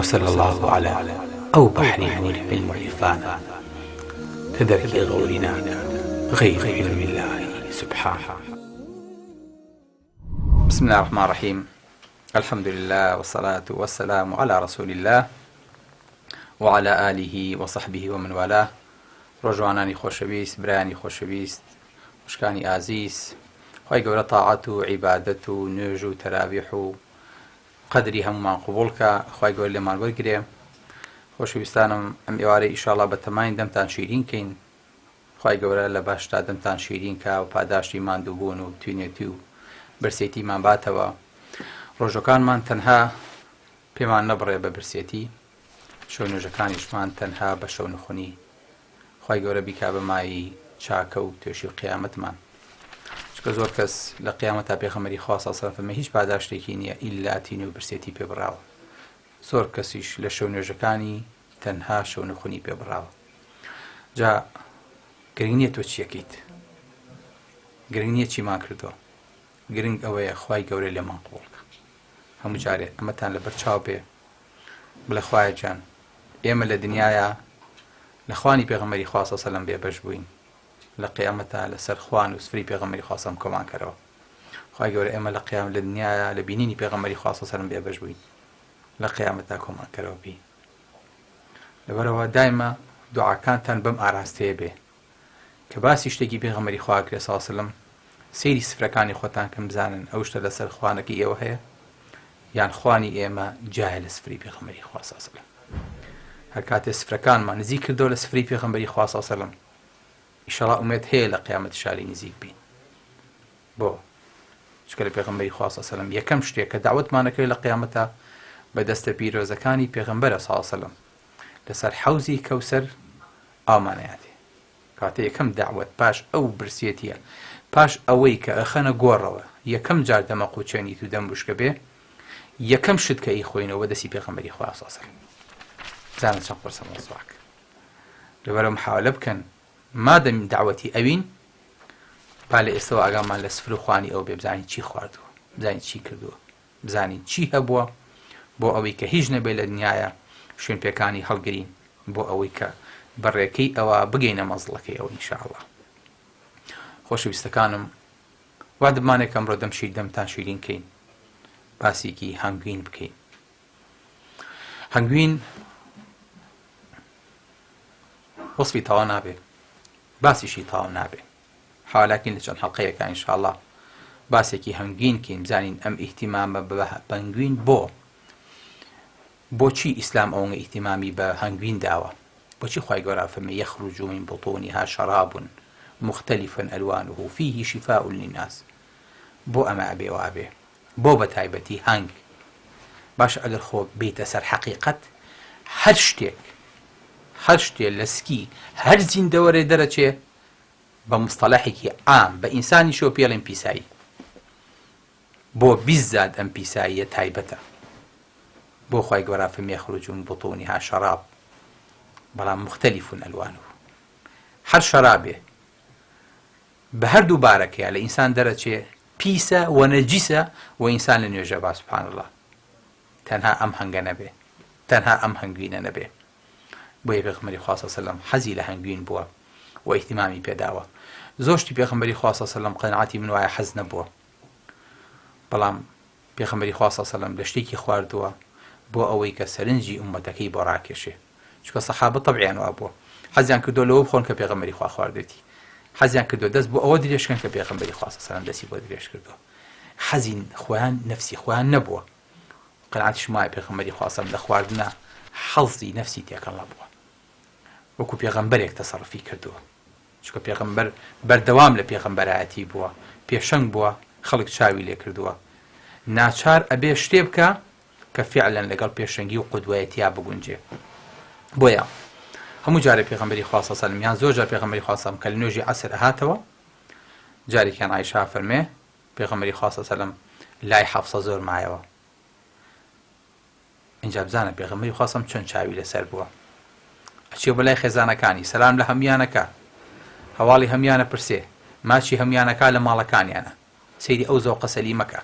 وصلى الله على أو بحر نور علم عرفانا تدرك غورنا غير علم الله سبحانه. بسم الله الرحمن الرحيم. الحمد لله والصلاة والسلام على رسول الله وعلى آله وصحبه ومن والاه. ڕۆژوانانی خۆشەویست، برانی خۆشەویست، خوشکانی ئازیز، خی گەورە تاعات و عیبادەت و نوێژ و تەراویح و قەدری هەمومان قبوڵکە، خی گەورە لێمان وەرگرێ. خۆشەویستانم، ئەم ئێوارەی ئیشاڵڵا بە تەماین دەمتان شیرین کەین، خی گەورە لە باشتا دەمتان شیرین کە و پاداشتی ماندووبوون و توێنێتی و برسێتیمان باتەوە. ڕۆژەکانمان تەنها پێمان نەبڕێ بە برسێتی، شەو نوێژەکانیشمان تەنها بە شەو نخونی. خی گەورە بیکا بە مای چاکە و توێشی و قیامەتمان، چکە زۆر کەس لە قیامەتا پێغەمبەری خوا صلی الله علیه و سلم هیچ پاداشتێکی نییە ئیلا تینە و برسێتی پێبڕاوە. زۆر کەسیش لە شەو نوێژەکانی تەنها شەو نخونی پێبڕاوە. جا گرنگ نییە تۆ چیەکەیت، گرنگ نییە چیمان کردەوە، گرنگ ئەوەیە خی گەورە لێمان قبوڵکە. هەموو جارێ ئەمەتان لە بەرچاو بێ، بڵێ خوایە گیان، ئێمە لە دنیاە لە خوانی پێغەمبەری خوا صلی الله علیه و سلم بێبەش بووین، لە قیامەتە لەسەر خوان و سفری پێغەمبەری خوا صلی الله علیه و سلم کۆمان کەرەوە. خی گەورە ئێمە لە قیامەت لە دنیاە لە بینینی پێغەمبەری خوا صلی الله علیه و سلم بێبەش بووین، لە قیامەتە کۆمان کەرەوە بین. لەبەرەوە دایمە دوعاکانتان بەم ئاراستەیە بێ کە باسی شتێکی پێغەمبەری خوا کرێ صلی الله علیه و سلم، سەیری سفرەکانی خۆتان کەم بزانن ئەو شتە لەسەر خوانەکەی ئێوە هەیە یان خوانی ئێمە جایە لە سفری پێغەمبەری خوا صلی الله علیه و سلم. هەر کاتێ سفرەکانمان نزیک کردەوە لە سفری پێغەمبەری خوا صلی الله علیه و سلم، ئیشەڵڵا ئومێد هەیە لە قیامەت شاری نزیک بین. بۆ چکە لە پێغەمبەری خوا صلی الله علیه و سلم یەکەم شتێک کە داوەتمانەکەی لە قیامەتە بەدەستە پیرۆزەکانی پێغەمبەرە صلی الله علیه و سلم لەسەر حەوزی کەوسەر ئامانەیەتێ. کاتێ یەکەم داوەت پاش ئەو برسێتیە، پاش ئەوەی کە ئەخەنە گۆڕەوە، یەکەم جار دەمە قوچێنیت و دەمبوشکە بێ، یەکەم شت کە ئیخۆینەوە بەدەستی پێغەمبەری خوا صلی الله علیه و سلم. زانە چەند قورسە مۆزوعک. لەبەرەوە محاولە بکەن مادەم داوەتی ئەوین، با لە ئێستەوە ئاگامان لە سفر و خوانی ئەو بێ، بزانین چی خواردووە، بزانین چی کردووە، بزانین چی هەبووە، بۆ ئەوەی کە هیچ نەبێ لە دنیاە شوێن پێکانی هەڵگرین، بۆ ئەوەی کە بەڕێکەی ئەوە بگەینە مەزڵەکەی ئەوە ئینشاءڵڵا. خۆشەویستەکانم، وا دەبمانێک ئەمڕۆ دەمتان شیرین کەین، باسێکی هەنگوین بکەین. هەنگوین وەسفی تەواو نابێ، باسیشی تەواو نابێ. حاڵاکین لە چەند حەڵقەیەکە ئینشاءڵڵا باسێکی هەنگوین کەین، بزانین ئەم ئیهتیمامە بە هەنگوین بۆچی ئیسلام ئەوەنگە ئیهتیمامی بە هەنگوین داوە، بۆچی خی گەورە فەرمێ یەخرج من بطونها شراب مختلف ألوانه فيه شفاء للناس. بۆ ئەمە ئەبێ وابێ، بۆ بە تایبەتی هەنگ. باش ئەگەر خۆ بێتە سەر حەقیقەت، هەر شتێ لە سکی هەر زیندەوەرێ دەرەچێ بە مستەلاحێکی عام بە ئینسانی شۆ پێڵێن پیسایی، بۆ بیزاد ئەم پیساییە تایبەتە. بۆ خی گەورە فەرمێ یەخرج من بطونها شراب، بەڵام مختلف ئەلوانه، هەر شەرابێ بە هەردوو بارەکەیە لە ئینسان دەرەچێ پیسە و نەجیسە و ئینسان لە نوێژە با سوبحان الله. تەنها ئەم هەنگە نەبێ، تەنها ئەم هەنگوینە نەبێ. بۆیە پێغەمبەری خوا صلی الله علیه و سلم حەزی لە هەنگوین بووە و ئیهتیمامی پێداوە. زۆر شتی پێغەمبەری خوا صلی الله علیه و سلم قەناعەتی من وایە حەز نەبووە، بەڵام پێغەمبەری خوا صلی الله علیه و سلم لە شتێکی خواردووە بۆ ئەوەی کە سەرنجی ئومەتەکەی بۆ ڕاکێشێ، چکە سەحابە تەبعیان وا بووە، حەزیان کردو لەوە بخۆن کە پێغەمبەری خوا خواردێتی، حەزیان کردو دەست بۆ ئەوە درێژکەن کە پێغەمبەری خوا صلی الله علیه و سلم دەستی بۆ درێژ کردووە. حەزی خۆیان نەفسی خۆیان نەبووە، قەناعەتیشم وایە پێغەمبەری خوا صلی الله علیه و سلم لە خواردنە حەزی نەفسی تێکەڵ نەبووە، وەکو پێغەمبەرێک تەسەڕوفی کردووە، چکە پێغەمبەر بەردەوام لە پێغەمبەرایەتی بووە، پێشەنگ بووە، خەڵک چاوی لێ کردووە. ناچار ئەبێ شتێ بکە کە فعلەن لەگەڵ پێشەنگی و قودوەیەتیا بگونجێ. بۆیە هەموو جارێ پێغەمبەری خوا صلی الله علیه و سلم یان زۆر جار پێغەمبەری خوا صلی الله علیه و سلم کە لە نوێژی عەسر هاتەوە، جارێکیان عایشا فەرمێ پێغەمبەری خوا صلی الله علیه و سلم لای حەفسە زۆر مایەوە. اینجا بزانە پێغەمبەری خوا صلی الله علیه و سلم چۆن چاوی لەسەر بووە، ئەچێ بەلای خێزانەکانی سەلام لە هەمویانەکە، هەواڵی هەمویانە پرسێ، ماچی هەمویانەکە لە ماڵەکانیانە، سەیری ئەو زەوقە سەلیمەکە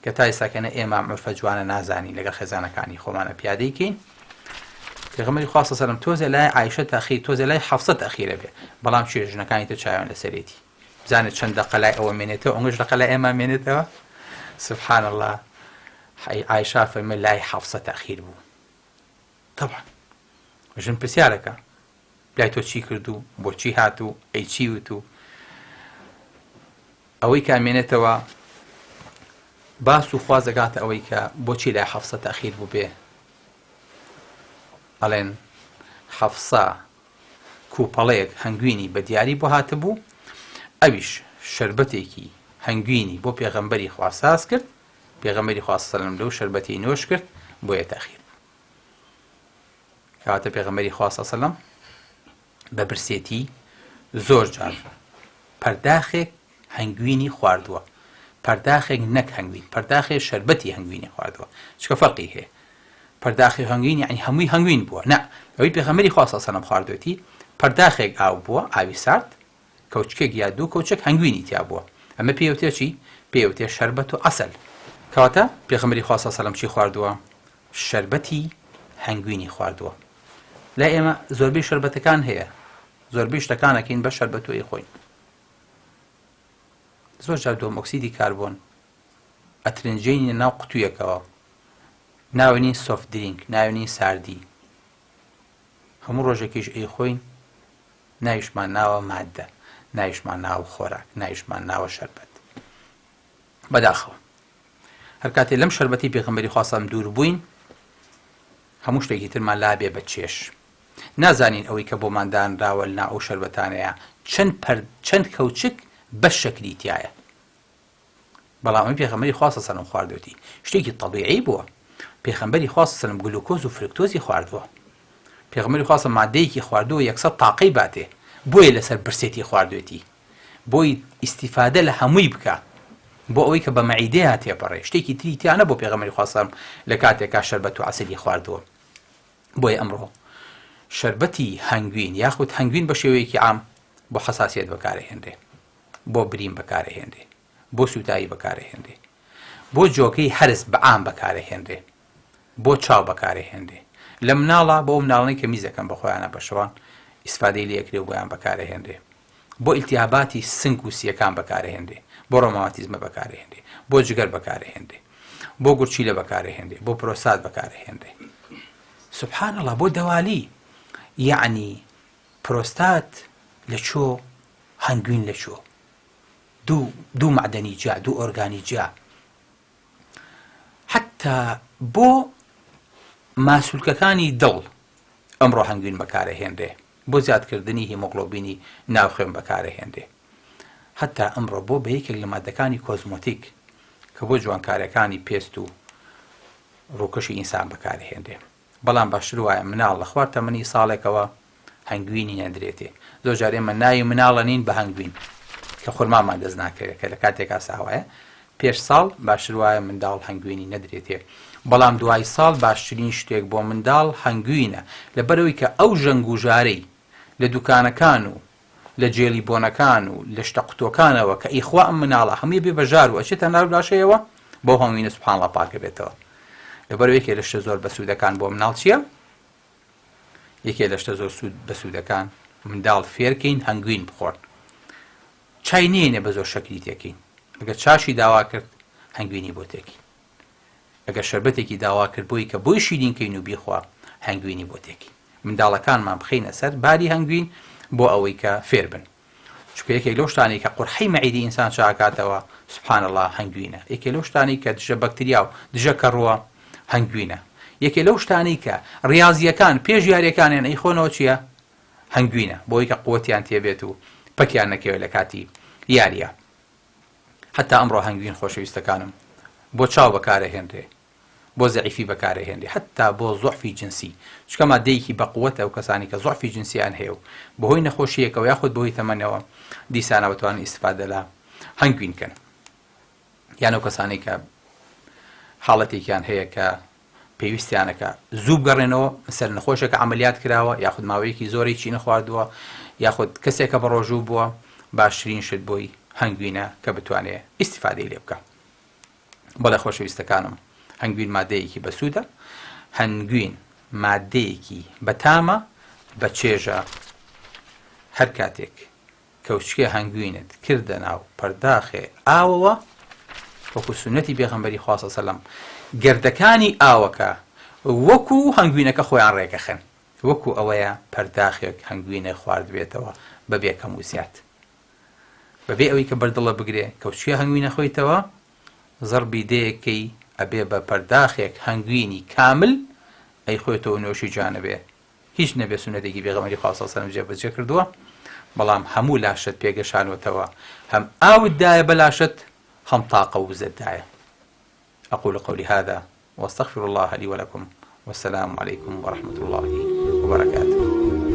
کە تا ئێستاکەنە ئێمە عورفە جوانە نازانی لەگەڵ خێزانەکانی خۆمانە پیادەی کەین پێغەمبەری خوا صلی الله علیه و سلم تۆزە لای عایشە تاخیر تۆزە لای حەفسە تاخیرە بێ بەڵام ژنەکانی تر چاویان لەسەرێتی بزانێت چەند دەقە لای ئەوە مێنێتەوە ئەوەش دەقە لای ئێمە مێنێتەوە سبحان الله عایشە فەرمێ لای حەفسە تاخیر بوو طبعا ژن پرسیارەکە لای تۆ چی کردو بۆچی هاتوو ئەی چی وتو ئەوەی کامێنێتەوە باس و خواز دەگاتە ئەوەی کە بۆچی لای حەفسە تاخیر بوو بێ ئەڵێن حەفسە کوپەڵەیەک هەنگوینی بە دیاری بۆ هاتبوو ئەویش شەربەتێکی هەنگوینی بۆ پێغەمبەری خوا ساز کرد پێغەمبەری خوا صلی الله علیه و سلم لەو شەربەتی نوێش کرد بۆیە تاخیر کەواتە پێغەمبەری خوا صلی الله علیه و سلم بە برسێتی زۆر جار پەرداخێک هەنگوینی خواردووە پەرداخێک نەک هەنگوین پەرداخێک شەربەتی هەنگوینی خواردووە چکە فەرقی هەیە پەرداخی هەنگوین یعنی هەمووی هەنگوین بووە نە ئەوەی پێغەمبەری خوا صلی الله علیه و سلم خواردوێتی پەرداخێک ئاو بووە ئاوی سارد کەوچکێک یا دوو کەوچک هەنگوینی تیا بووە ئەمە پێوتێ چی پێوتێ شەربەت و عەسەل کەواتە پێغەمبەری خوا صلی الله علیه و سلم چی خواردووە شەربەتی هەنگوینی خواردووە لای ئێمە زۆربەی شەربەتەکان هەیە زۆربەی شتەکانەکەین بە شەربەتۆی خۆین زۆر جار دۆم ئۆکسیدی کاربۆن ئەترنجێنی ناو قوتوویەکەوە ناوێنی سۆفت درینک ناوێنی ساردی هەموو ڕۆژێکیش ئەی خۆین ناویشمان ناوە ماددە ناویشمان ناوە خۆراک ناویشمان ناوە شەربەت بەداخەوە هەر کاتێ لەم شەربەتی پێغەمبەری خوا صلی الله علیه و سلم دوور بووین هەموو شتێکی ترمان لابێ بە چێش نازانین ئەوەی کە بۆمان دانراوە لە ناو ئەو شەربەتانەیە چەند کەوچک بەش شەکلی تایە بەڵام ئەمە پێغەمبەری خوا صلی الله علیه و سلم خواردوێتی شتێکی طەبیعی بووە پێغەمبەری خوا صلی الله علیه و سلم گلوکۆز و فرکتۆزی خواردووە پێغەمبەری خوا صلی الله علیه و سلم مادەیەکی خواردووە یەکسەد تاقەی باتێ بۆیە لەسەر برسێتی خواردوێتی بۆی ئیستیفادە لە هەمووی بکە بۆ ئەوەی کە بە مەعیدەیە تێپەڕێ شتێکی تری تیا نەبوو پێغەمبەری خوا صلی الله علیه و سلم لە کاتێکا شەربەت و عەسەلی خواردووە بۆیە ئەمڕۆ شەربەتی هەنگوین یاخود هەنگوین بە شێوەیەکی عام بۆ حەساسیەت بەکارەهێنرێ بۆ برین بەکارەهێنرێ بۆ سوتایی بەکارەهێنرێ بۆ جۆکەی هەرس بە عام بەکارەهێنرێ بۆ چاو بەکارەهێنرێ لە مناڵە بۆ ئەو مناڵانەی کە میزەکەن بە خۆیانە بە شەوان ئیسفادەی لێ ئەکرێ و بۆیان بەکارەهێنرێ بۆ ئیلتیهاباتی سنگ و سیەکان بەکارەهێنرێ بۆ ڕۆماتیزمە بەکارەهێنرێ بۆ جگەر بەکارەهێنرێ بۆ گورچیلە بەکارەهێنرێ بۆ پرۆستات بەکارەهێنرێ سبحان الله بۆ دەوالی یعنی پرۆستات لە چۆ هەنگوین لە چۆ دوو معدەنی جا دوو ئۆرگانی جا حتا بۆ ماسوولکەکانی دڵ ئەمڕۆ هەنگوین بەکارەهێنرێ بۆ زیادکردنی هیمۆگلۆبینی ناوخێن بەکارەهێنرێ حتا ئەمڕۆ بۆ بە یەکێک لە مادەکانی کۆزمۆتیک کە بۆ جوانکاریەکانی پێست و ڕووکەشی ئینسان بەکارەهێنرێ بەڵام باشتر وایە مناڵ لە خوار تەمەنی ساڵێکەوە هەنگوینی نەدرێتێ زۆر جار ئێمە ناوی مناڵە نین بە هەنگوین کە خورمامان دەست ناکەوێت کە لە کاتێکا ساوایە پێش ساڵ باشتر وایە منداڵ هەنگوینی نەدرێتێ بەڵام دوای ساڵ باشترین شتێک بۆ منداڵ هەنگوینە لەبەرەوەی کە ئەو ژەنگ و ژارەی لە دوکانەکان و لە جێلی بۆنەکان و لە شتە قوتۆکانەوە کە ئیخوا ئەم مناڵە هەمووی بێ بەژار و ئەچێتە ناو لاشەیەوە بۆ هەنگوینە سوبحان الله پاکە بێتەوە لەبەرەوەی یەکێ لە شتە زۆر بەسوودەکان بۆ مناڵ چییە؟ یەکێ لە شتە زۆر بەسوودەکان منداڵ فێرکەین هەنگوین بخۆن چای نێنێ بە زۆر شەکلی تێکەین ئەگەر چاشی داوا کرد هەنگوینی بۆ تێکین ئەگەر شەربەتێکی داوا کرد بۆی کە بۆی شیرینکەین و بیخوا هەنگوینی بۆ تێکین منداڵەکانمان بخەینە سەر باری هەنگوین بۆ ئەوەی کە فێر بن چونکە یەکێک لەو شتانەی کە قورحەی مەعیدەی ئینسان چاکاتەوە سوبحان الله هەنگوینە یەکێک لەو شتانەی کە دژە بەکتریا و دژە کەڕووە هەنگوینە یەکێک لەو شتانەی کە ڕاضیەکان پێش یاریەکانیان ئەیخۆنەوە چییە؟ هەنگوینە بۆی کە قووەتیان تێبێت و پەکیان نەکەوێت لە کاتی یاریە حتا ئەمڕۆ هەنگوین خۆشەویستەکانم بۆ چاو بەکارەهێنرێ بۆ زەعیفی بەکارەهێنرێ حتا بۆ زوعفی جنسی چکە مادەیەکی بەقووەتە و کەسانی کە زوعفی جنسیان هەیە و بەهۆی نەخۆشیەکەوە یاخود بەهۆی تەمەنەوە دیسانە بتوانن ئیستیفادە لە هەنگوین کەن یان ئەو کەسانی کە حاڵەتێکیان هەیە کە پێویستیانەکە زوو بگەڕێنەوە سەر نەخۆشێکە عملیات کراوە یاخود ماوەیەکی زۆری چی نەخواردووە یاخود کەسێکە بە ڕۆژوو بووە باشترین شت بۆی هەنگوینە کە بتوانێت ئیستیفادەی لێ بکە بەڵێ خۆشەویستەکانم هەنگوین مادەیەکی بەسوودە هەنگوین مادەیەکی بەتامە بە چێژە هەر کاتێک کەوچکێ هەنگوینت کردە ناو پەرداخێ ئاوەوە وەکو سونەتی پێغەمبەری خوا صلی الله علیه وسلم گردەکانی ئاوەکە وەکو هەنگوینەکە خۆیان ڕێکەخن وەکو ئەوەیە پەرداخێک هەنگوینە خوارد بێتەوە بەبێ کەم و زیات بەبێ ئەوەی کە بەردڵە بگرێ کەوچکێ هەنگوینە خۆیتەوە زەربی دەیەکەی ئەبێ بە پەرداخێک هەنگوینی کامل ئەی خۆیتەوە نوێشی جانە بێ هیچ نەبێ سونەتێکی پێغەمبەری خوا صلی الله علیه وسلم جێبەجێ کردووە بەڵام هەموو لاشت پێگەشانوتەوە هەم ئاوتدایە بە لاشت هەم تاقە وزتدایە أقول قولي هذا وأستغفر الله لي ولكم والسلام عليكم ورحمة الله وبركاته.